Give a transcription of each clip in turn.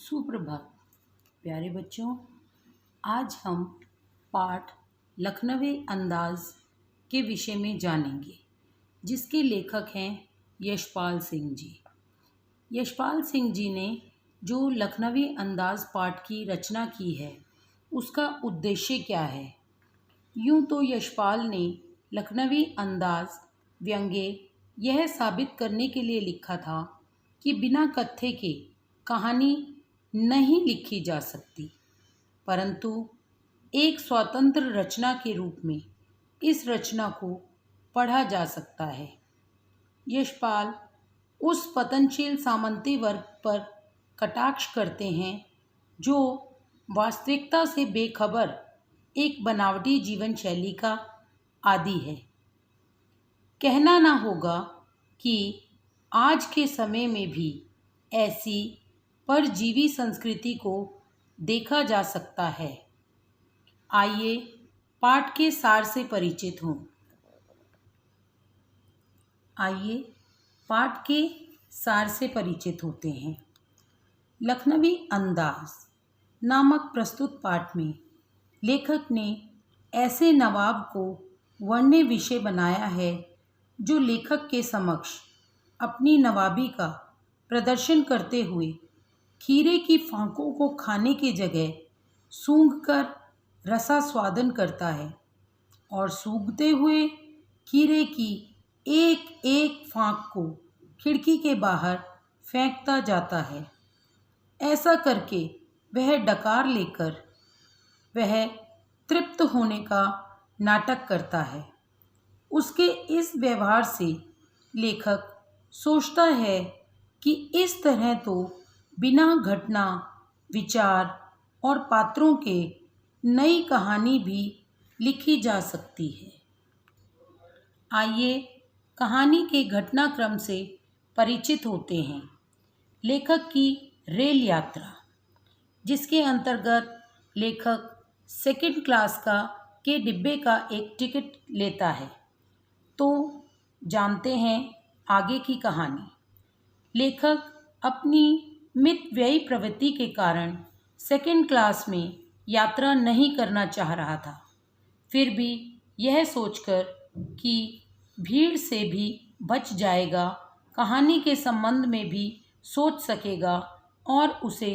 सुप्रभात प्यारे बच्चों। आज हम पाठ लखनवी अंदाज के विषय में जानेंगे, जिसके लेखक हैं यशपाल सिंह जी। यशपाल सिंह जी ने जो लखनवी अंदाज पाठ की रचना की है, उसका उद्देश्य क्या है? यूं तो यशपाल ने लखनवी अंदाज व्यंग्य यह साबित करने के लिए लिखा था कि बिना कथ्य के कहानी नहीं लिखी जा सकती, परंतु एक स्वतंत्र रचना के रूप में इस रचना को पढ़ा जा सकता है। यशपाल उस पतनशील सामंती वर्ग पर कटाक्ष करते हैं जो वास्तविकता से बेखबर एक बनावटी जीवन शैली का आदी है। कहना ना होगा कि आज के समय में भी ऐसी परजीवी संस्कृति को देखा जा सकता है। आइए पाठ के सार से परिचित हों। आइए पाठ के सार से परिचित होते हैं। लखनवी अंदाज नामक प्रस्तुत पाठ में लेखक ने ऐसे नवाब को वर्ण्य विषय बनाया है जो लेखक के समक्ष अपनी नवाबी का प्रदर्शन करते हुए खीरे की फांकों को खाने की जगह सूंघकर रसास्वादन करता है और सूंघते हुए खीरे की एक एक फांक को खिड़की के बाहर फेंकता जाता है। ऐसा करके वह डकार लेकर वह तृप्त होने का नाटक करता है। उसके इस व्यवहार से लेखक सोचता है कि इस तरह तो बिना घटना, विचार और पात्रों के नई कहानी भी लिखी जा सकती है। आइए कहानी के घटनाक्रम से परिचित होते हैं। लेखक की रेल यात्रा, जिसके अंतर्गत लेखक सेकंड क्लास के डिब्बे का एक टिकट लेता है। तो जानते हैं आगे की कहानी। लेखक अपनी मितव्ययी प्रवृत्ति के कारण सेकंड क्लास में यात्रा नहीं करना चाह रहा था। फिर भी यह सोचकर कि भीड़ से भी बच जाएगा, कहानी के संबंध में भी सोच सकेगा और उसे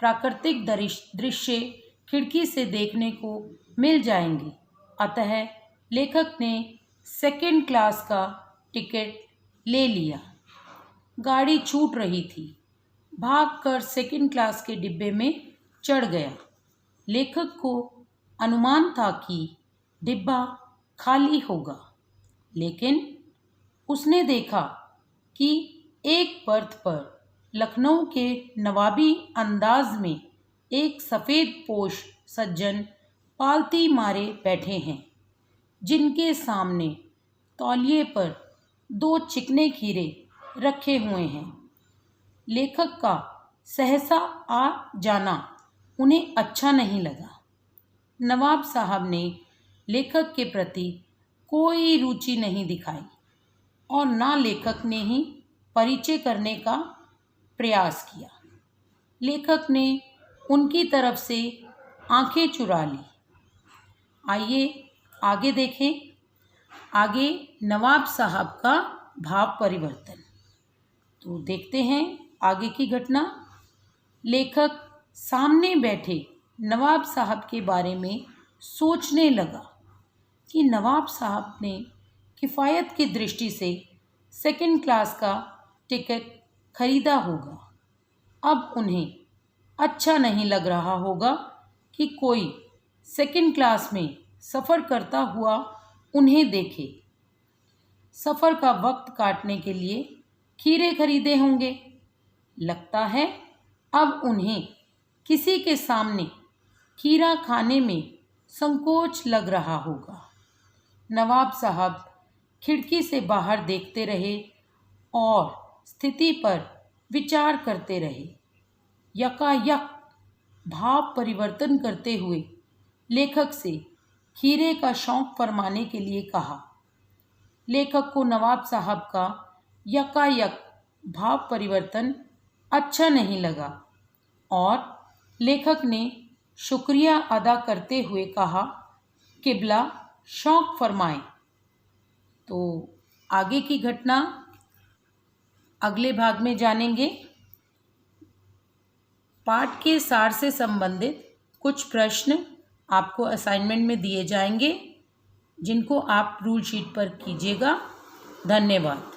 प्राकृतिक दृश्य खिड़की से देखने को मिल जाएंगे। अतः लेखक ने सेकंड क्लास का टिकट ले लिया। गाड़ी छूट रही थी। भागकर सेकंड क्लास के डिब्बे में चढ़ गया। लेखक को अनुमान था कि डिब्बा खाली होगा, लेकिन उसने देखा कि एक बर्थ पर लखनऊ के नवाबी अंदाज में एक सफ़ेद पोश सज्जन पालती मारे बैठे हैं, जिनके सामने तौलिए पर 2 चिकने खीरे रखे हुए हैं। लेखक का सहसा आ जाना उन्हें अच्छा नहीं लगा। नवाब साहब ने लेखक के प्रति कोई रुचि नहीं दिखाई और ना लेखक ने ही परिचय करने का प्रयास किया। लेखक ने उनकी तरफ से आंखें चुरा ली। आइए आगे देखें। आगे नवाब साहब का भाव परिवर्तन। तो देखते हैं आगे की घटना। लेखक सामने बैठे नवाब साहब के बारे में सोचने लगा कि नवाब साहब ने किफ़ायत की दृष्टि से सेकंड क्लास का टिकट खरीदा होगा। अब उन्हें अच्छा नहीं लग रहा होगा कि कोई सेकंड क्लास में सफ़र करता हुआ उन्हें देखे। सफ़र का वक्त काटने के लिए खीरे खरीदे होंगे। लगता है अब उन्हें किसी के सामने खीरा खाने में संकोच लग रहा होगा। नवाब साहब खिड़की से बाहर देखते रहे और स्थिति पर विचार करते रहे। यकायक भाव परिवर्तन करते हुए लेखक से खीरे का शौक़ फरमाने के लिए कहा। लेखक को नवाब साहब का यकायक भाव परिवर्तन अच्छा नहीं लगा। और लेखक ने शुक्रिया अदा करते हुए कहा, किबला शौक़ फरमाएं। तो आगे की घटना अगले भाग में जानेंगे। पाठ के सार से संबंधित कुछ प्रश्न आपको असाइनमेंट में दिए जाएंगे, जिनको आप रूल शीट पर कीजिएगा। धन्यवाद।